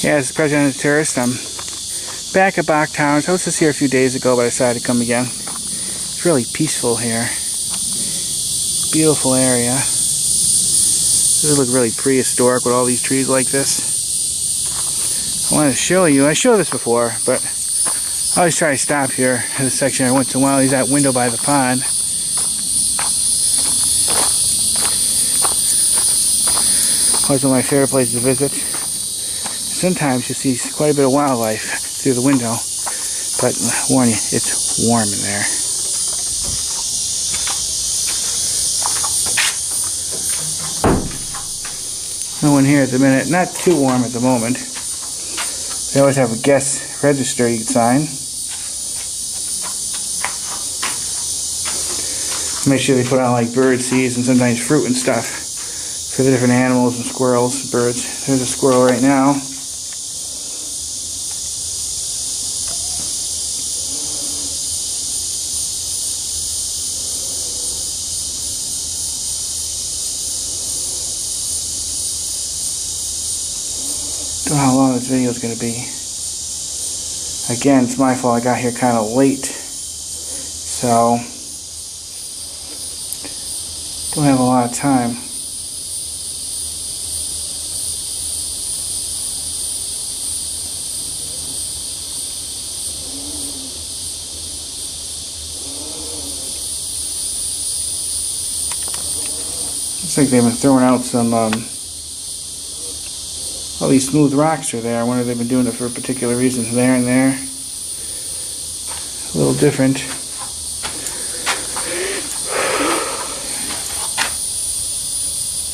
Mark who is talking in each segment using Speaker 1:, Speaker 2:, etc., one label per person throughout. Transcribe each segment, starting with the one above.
Speaker 1: Yeah, as the president of the tourist, I'm back at Bok Tower. I was just here a few days ago, but I decided to come again. It's really peaceful here. Beautiful area. This look really prehistoric with all these trees like this. I wanted to show you. I showed this before, but I always try to stop here at the section I went to while he's that window by the pond. Always one of my favorite places to visit. Sometimes you see quite a bit of wildlife through the window, but I warn you, it's warm in there. No one here at the minute. Not too warm at the moment. They always have a guest register you can sign. Make sure they put out like bird seeds and sometimes fruit and stuff for the different animals and squirrels and birds. There's a squirrel right now. Don't know how long this video is going to be. Again, it's my fault. I got here kind of late, so don't have a lot of time. Looks like they've been throwing out some all these smooth rocks are there. I wonder if they've been doing it for a particular reason. There and there. A little different.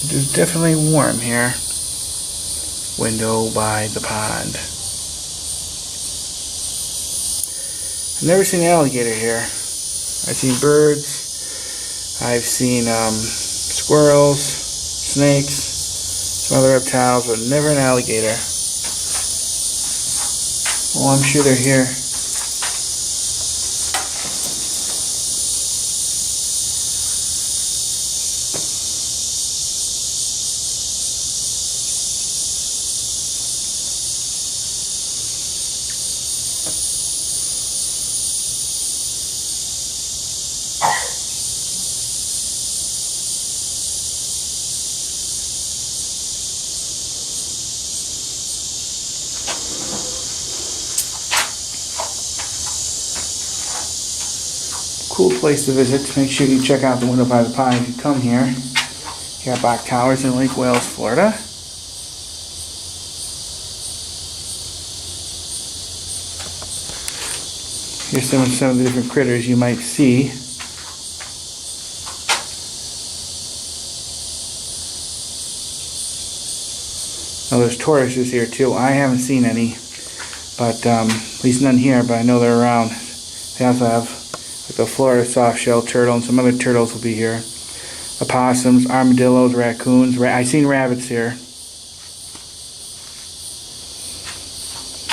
Speaker 1: It is definitely warm here. Window by the pond. I've never seen an alligator here. I've seen birds. I've seen squirrels, snakes, some other reptiles, but never an alligator. Well, I'm sure they're here. Cool place to visit. Make sure you check out the window by the pond if you come here. Here at Bok Towers in Lake Wales, Florida. Here's some of the different critters you might see. Now there's tortoises here too. I haven't seen any, but at least none here, but I know they're around. They also have like the Florida soft-shell turtle, and some other turtles will be here. Opossums, armadillos, raccoons. I've seen rabbits here.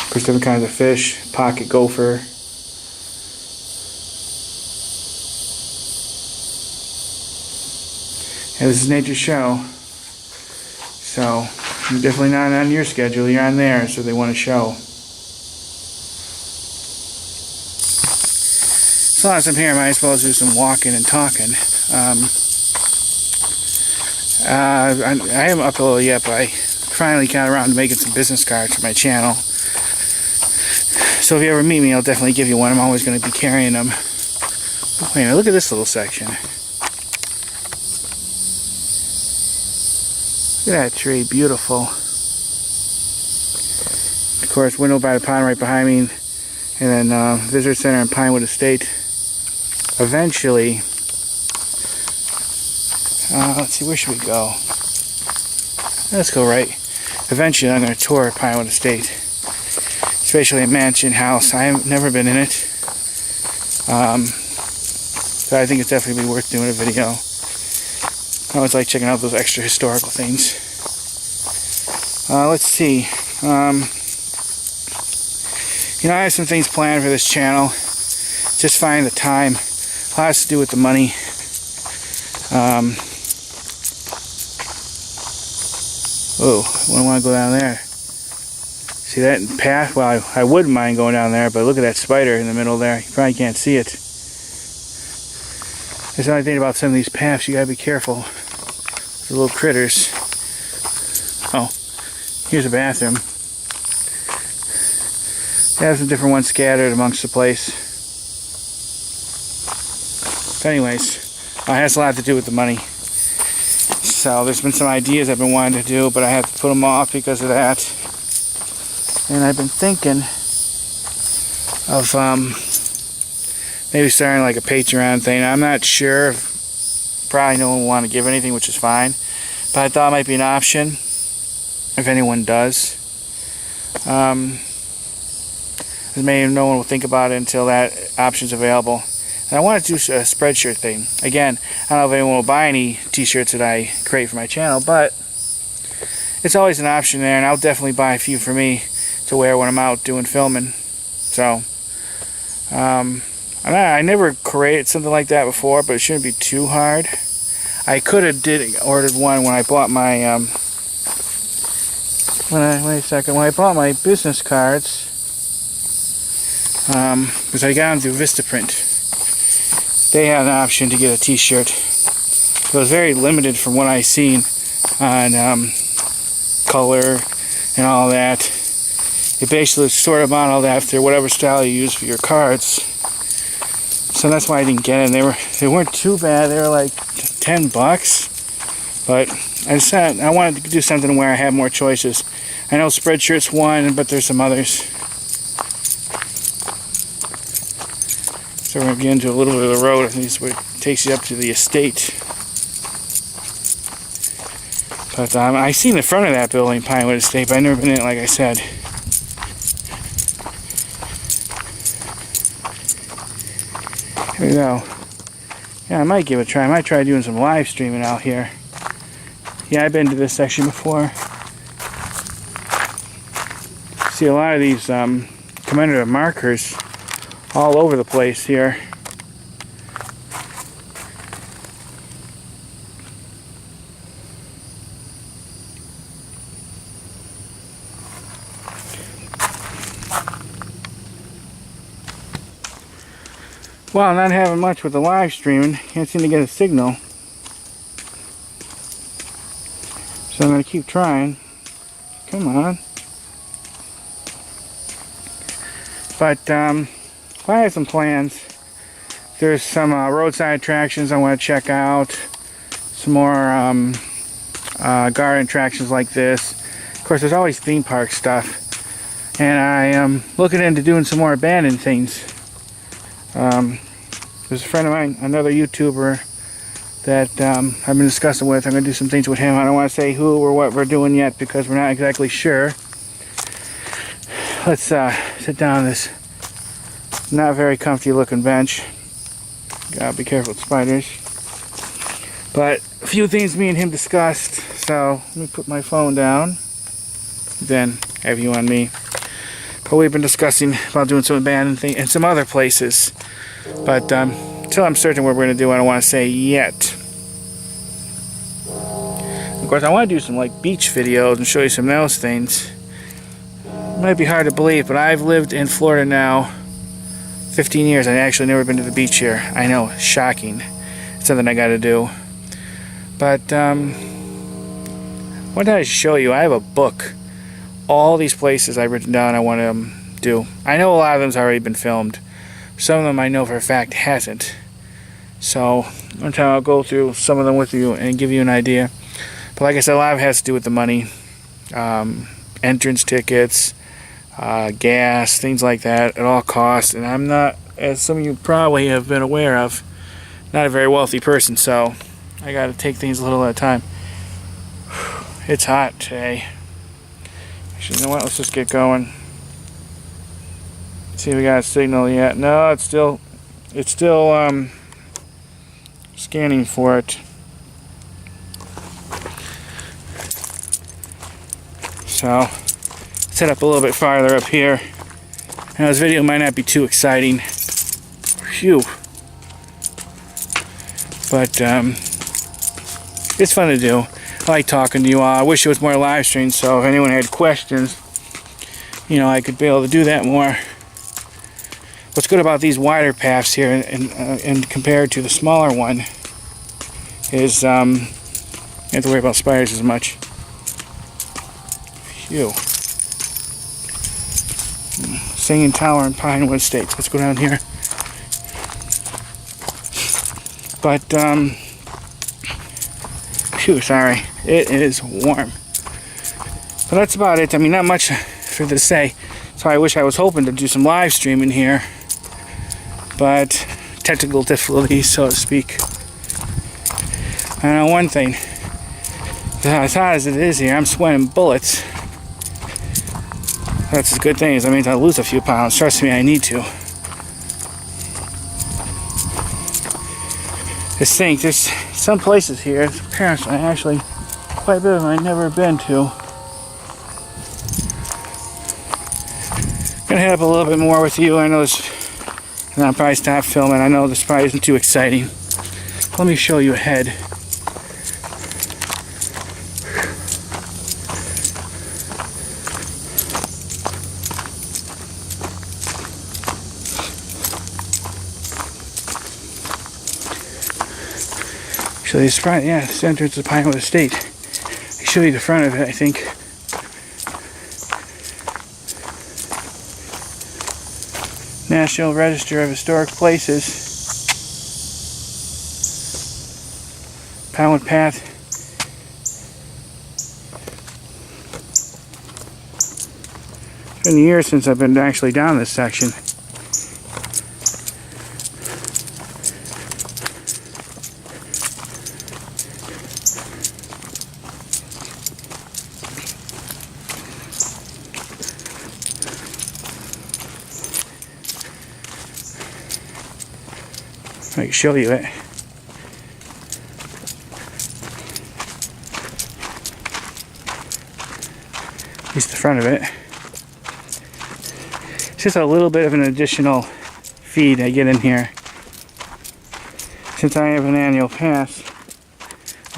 Speaker 1: Of course, different kinds of fish, pocket gopher. And this is Nature's Show. So, you're definitely not on your schedule, you're on theirs, so they want to show. So as I'm here, I might as well do some walking and talking. I haven't uploaded yet, but I finally got around to making some business cards for my channel. So if you ever meet me, I'll definitely give you one. I'm always going to be carrying them. Oh, wait, look at this little section. Look at that tree, beautiful. Of course, window by the pond right behind me, and then visitor center in Pinewood Estate. Eventually, let's see, where should we go? Let's go right. Eventually, I'm going to tour Pinewood Estate, especially a mansion house. I have never been in it, so I think it's definitely worth doing a video. I always like checking out those extra historical things. Let's see. You know, I have some things planned for this channel. Just finding the time. A lot has to do with the money. Oh, I wouldn't want to go down there. See that path? Well, I wouldn't mind going down there, but look at that spider in the middle there. You probably can't see it. That's the only thing about some of these paths, you gotta be careful. The little critters. Oh, here's a bathroom. There's some different ones scattered amongst the place. But anyways, it has a lot to do with the money. So there's been some ideas I've been wanting to do, but I have to put them off because of that. And I've been thinking of maybe starting like a Patreon thing. I'm not sure. Probably no one will want to give anything, which is fine. But I thought it might be an option if anyone does. Maybe no one will think about it until that option's available. And I want to do a Spreadshirt thing. Again, I don't know if anyone will buy any t-shirts that I create for my channel, but it's always an option there, and I'll definitely buy a few for me to wear when I'm out doing filming. So, I never created something like that before, but it shouldn't be too hard. I could have ordered one when I bought my when I bought my business cards, because I got them through Vistaprint. They had an option to get a t-shirt. It was very limited from what I seen on color and all that. It basically sort of modeled after whatever style you use for your cards. So that's why I didn't get it. They weren't too bad. They were like $10, but I decided I wanted to do something where I have more choices. I know Spreadshirt's one, but there's some others. So we're going to get into a little bit of the road. I think this is what takes you up to the estate. But I've seen the front of that building, Pinewood Estate, but I've never been in it, like I said. Here we go. Yeah, I might give it a try. I might try doing some live streaming out here. Yeah, I've been to this section before. See a lot of these commemorative markers all over the place here. Well, not having much with the live streaming, can't seem to get a signal. So I'm going to keep trying. Come on. But I have some plans. There's some roadside attractions I want to check out. Some more garden attractions like this. Of course, there's always theme park stuff. And I am looking into doing some more abandoned things. There's a friend of mine, another YouTuber, that I've been discussing with. I'm going to do some things with him. I don't want to say who or what we're doing yet because we're not exactly sure. Let's sit down on this not very comfy looking bench. Gotta be careful with spiders. But a few things me and him discussed. So let me put my phone down. Then have you on me. But we've been discussing about doing some abandoned things and some other places. But until I'm certain what we're going to do, I don't want to say yet. Of course, I want to do some like beach videos and show you some of those things. It might be hard to believe, but I've lived in Florida now 15 years. I've actually never been to the beach here. I know, shocking. It's something I got to do. But what did I show you? I have a book. All these places I've written down I want to do. I know a lot of them's already been filmed. Some of them I know for a fact hasn't. So one time I'll go through some of them with you and give you an idea. But like I said, a lot of it has to do with the money. Entrance tickets, gas, things like that. It all costs. And I'm not, as some of you probably have been aware of, not a very wealthy person. So I got to take things a little at a time. It's hot today. Actually, you know what? Let's just get going. See if we got a signal yet. No, it's still scanning for it. So set up a little bit farther up here. Now this video might not be too exciting. Phew. But it's fun to do. I like talking to you all. I wish it was more live streams, so if anyone had questions, you know, I could be able to do that more. What's good about these wider paths here, and compared to the smaller one, is you don't have to worry about spiders as much. Phew. Singing Tower and Pinewood Estates. Let's go down here. But, phew, sorry. It is warm. But that's about it. I mean, not much for to say. So I wish I was hoping to do some live streaming here. But technical difficulties, so to speak. I know one thing. As hot as it is here, I'm sweating bullets. That's a good thing. That means I'll lose a few pounds. Trust me, I need to. Just think, there's some places here, apparently, actually, quite a bit of them I've never been to. Gonna head up a little bit more with you. I know this, and I'll probably stop filming. I know this probably isn't too exciting. Let me show you ahead. So this front, yeah, this entrance to Pinewood Estate. I show you the front of it, I think. National Register of Historic Places. Pinewood Path. It's been years since I've been actually down this section. I can show you it. At least the front of it. It's just a little bit of an additional feed I get in here. Since I have an annual pass,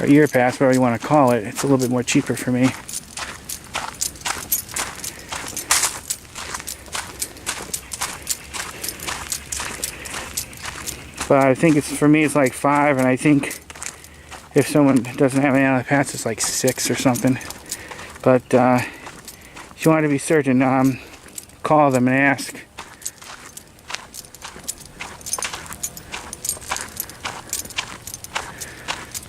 Speaker 1: or year pass, whatever you want to call it, it's a little bit more cheaper for me. But I think it's, for me, it's like 5, and I think if someone doesn't have any other pass, it's like 6 or something. But if you want to be certain, call them and ask.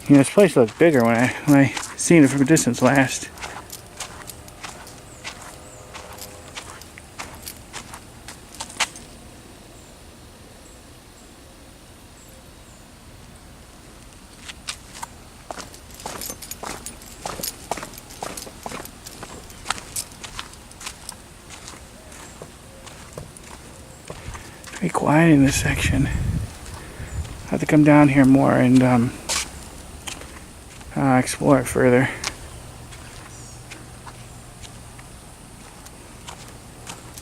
Speaker 1: You know, this place looked bigger when I seen it from a distance last. Pretty quiet in this section. I have to come down here more and explore it further.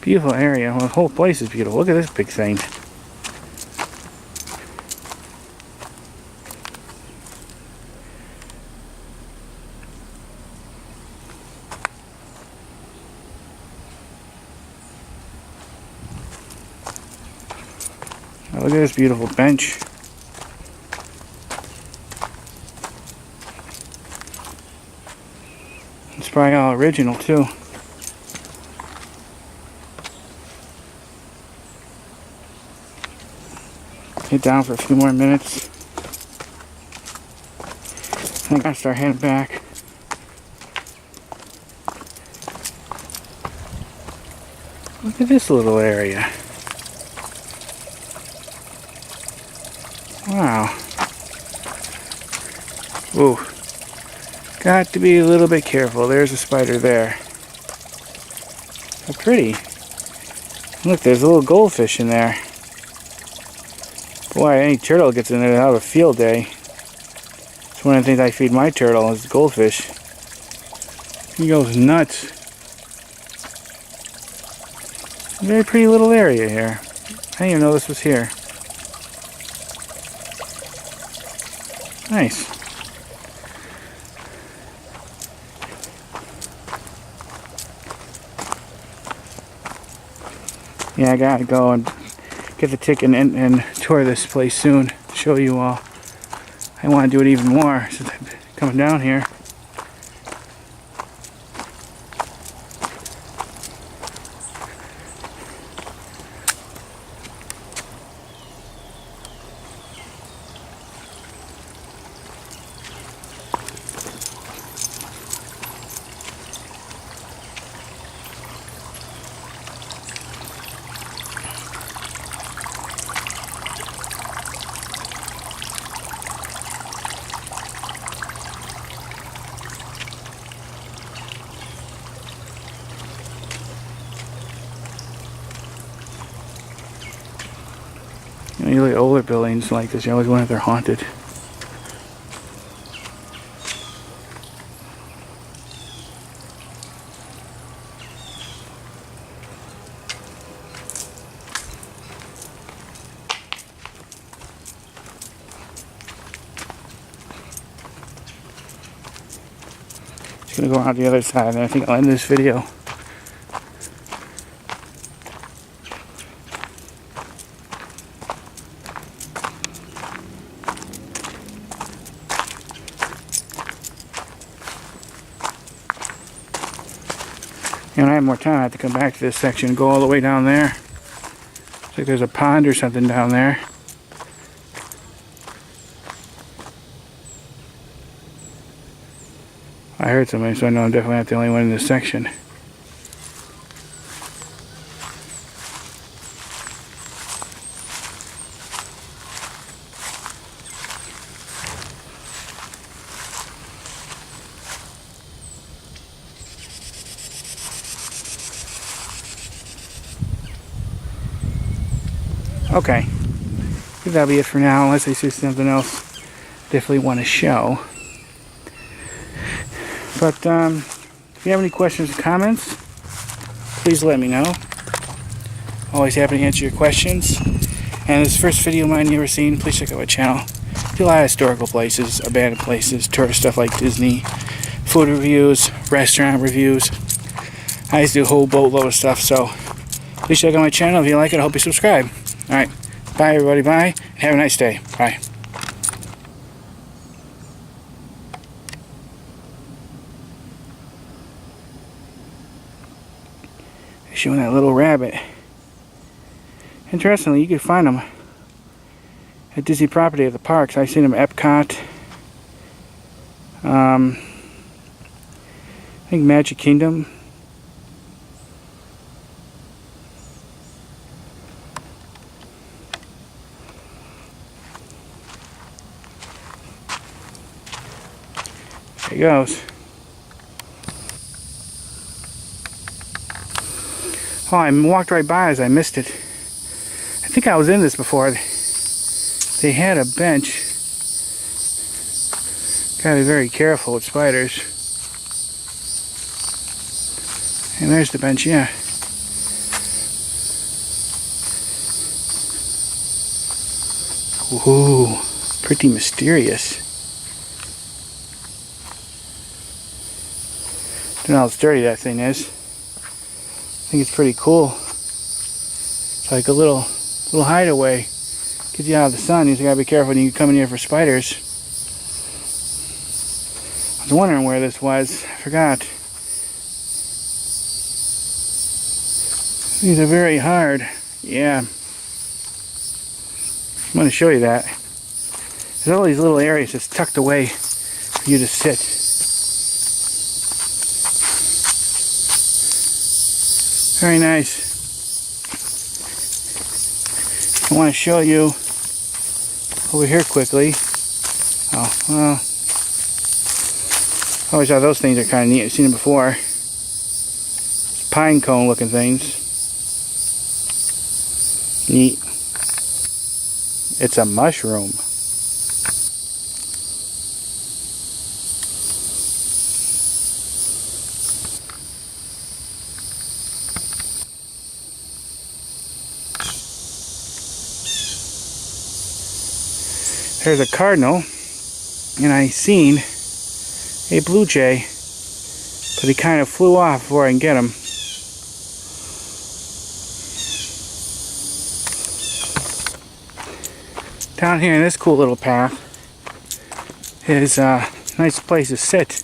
Speaker 1: Beautiful area. Well, the whole place is beautiful. Look at this big thing. Oh, look at this beautiful bench. It's probably all original too. Get down for a few more minutes. I gotta start heading back. Look at this little area. Wow. Whoa. Got to be a little bit careful. There's a spider there. How pretty. Look, there's a little goldfish in there. Boy, any turtle gets in there, they'll have a field day. It's one of the things I feed my turtle is goldfish. He goes nuts. Very pretty little area here. I didn't even know this was here. Nice. Yeah, I gotta go and get the ticket and tour this place soon. Show you all. I want to do it even more since I'm coming down here. You know, you look at older buildings like this, you always wonder if they're haunted. Just gonna go around the other side, and I think I'll end this video. When I have more time, I have to come back to this section and go all the way down there. Looks like there's a pond or something down there. I heard somebody, so I know I'm definitely not the only one in this section. Okay, I think that'll be it for now, unless I see something else I definitely want to show. But if you have any questions or comments, please let me know. Always happy to answer your questions. And this first video of mine you ever seen, please check out my channel. I do a lot of historical places, abandoned places, tourist stuff like Disney, food reviews, restaurant reviews. I just do a whole boatload of stuff, so please check out my channel. If you like it, I hope you subscribe. Alright, bye everybody, bye, and have a nice day. Bye. Showing that little rabbit. Interestingly, you can find them at Disney property at the parks. I've seen them at Epcot. I think Magic Kingdom. There he goes. Oh, I walked right by as I missed it. I think I was in this before. They had a bench. Gotta be very careful with spiders. And there's the bench, yeah. Ooh, pretty mysterious. Don't know how sturdy that thing is. I think it's pretty cool. It's like a little hideaway. Gets you out of the sun. You just gotta be careful when you come in here for spiders. I was wondering where this was. I forgot. These are very hard. Yeah. I'm going to show you that. There's all these little areas just tucked away for you to sit. Very nice. I want to show you over here quickly. Oh, well. I always thought those things are kind of neat. I've seen them before. Pine cone looking things. Neat. It's a mushroom. There's a cardinal, and I seen a blue jay, but he kind of flew off before I can get him. Down here in this cool little path is a nice place to sit.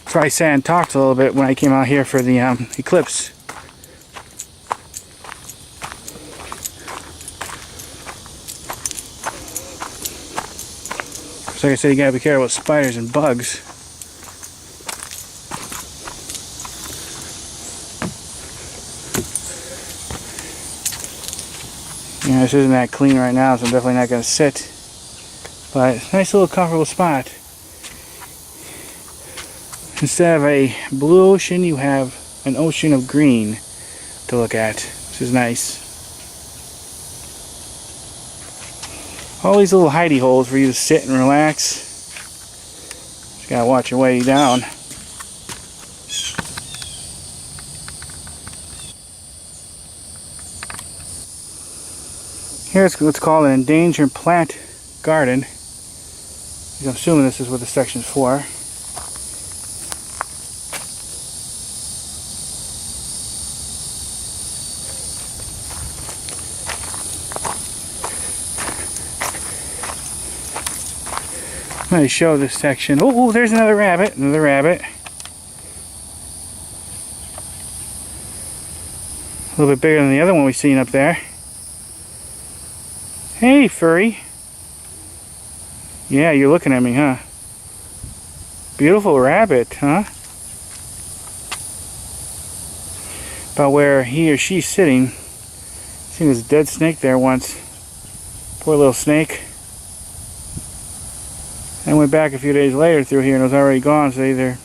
Speaker 1: So I sat and talked a little bit when I came out here for the eclipse. So like I said, you gotta be careful with spiders and bugs. Yeah, this isn't that clean right now, so I'm definitely not gonna sit. But nice little comfortable spot. Instead of a blue ocean, you have an ocean of green to look at, which is nice. All these little hidey holes for you to sit and relax. Just gotta watch your way down. Here's what's called an endangered plant garden. I'm assuming this is what the section's for. I'm going to show this section. Oh, there's another rabbit. Another rabbit. A little bit bigger than the other one we've seen up there. Hey, furry. Yeah, you're looking at me, huh? Beautiful rabbit, huh? About where he or she's sitting. Seen this dead snake there once. Poor little snake. I went back a few days later through here and it was already gone, so either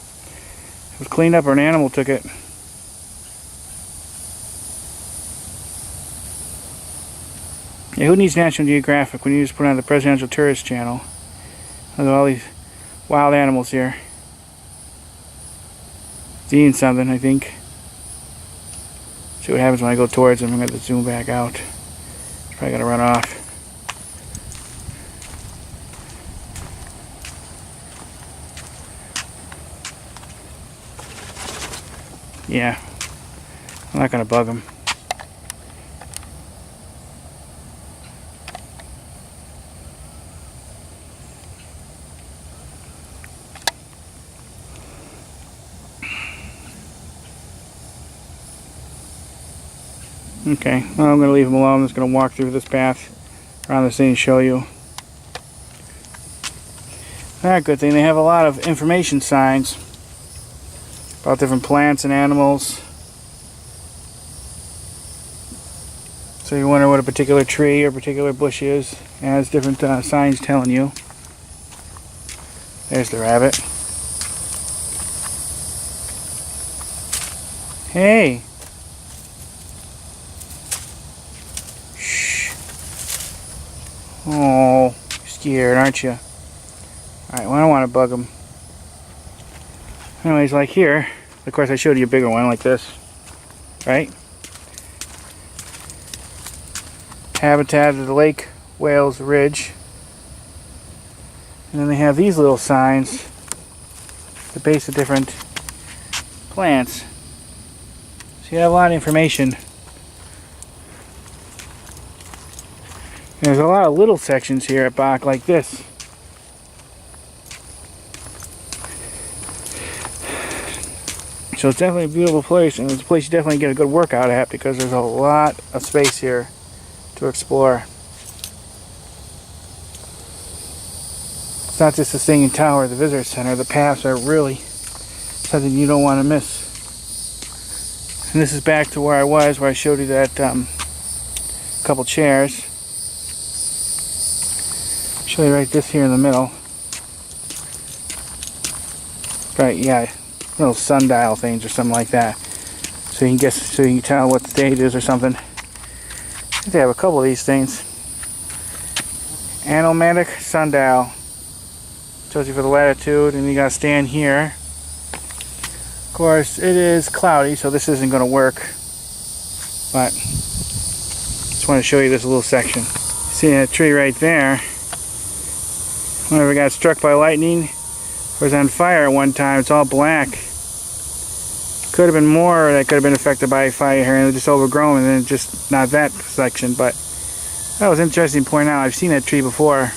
Speaker 1: it was cleaned up or an animal took it. Yeah, who needs National Geographic when you just put on the Presidential Tourist channel? Look at all these wild animals here. It's eating something, I think. See what happens when I go towards them. I'm going to zoom back out. It's probably going to run off. Yeah, I'm not going to bug them. Okay, well, I'm going to leave them alone. I'm just going to walk through this path around this thing and show you. Alright, good thing they have a lot of information signs about different plants and animals. So you wonder what a particular tree or particular bush is. It has different signs telling you. There's the rabbit. Hey! Shh. Oh, you're scared, aren't you? Alright, well, I don't want to bug them. Anyways, like here, of course I showed you a bigger one like this, right? Habitat of the Lake Wales Ridge. And then they have these little signs at the base of different plants. So you have a lot of information. And there's a lot of little sections here at Bok like this. So it's definitely a beautiful place, and it's a place you definitely get a good workout at because there's a lot of space here to explore. It's not just the Singing Tower, the visitor center. The paths are really something you don't want to miss. And this is back to where I was, where I showed you that couple chairs. I'll show you right this here in the middle. Right, yeah. Little sundial things or something like that, so you can tell what the date is or something. I think they have a couple of these things. Anomatic sundial tells you for the latitude, and you gotta stand here. Of course, it is cloudy, so this isn't gonna work. But just want to show you this little section. See that tree right there? Whenever it got struck by lightning, it was on fire at one time. It's all black. Could have been more that could have been affected by fire, and it was just overgrown, and then just not that section, but That was interesting to point out. I've seen that tree before.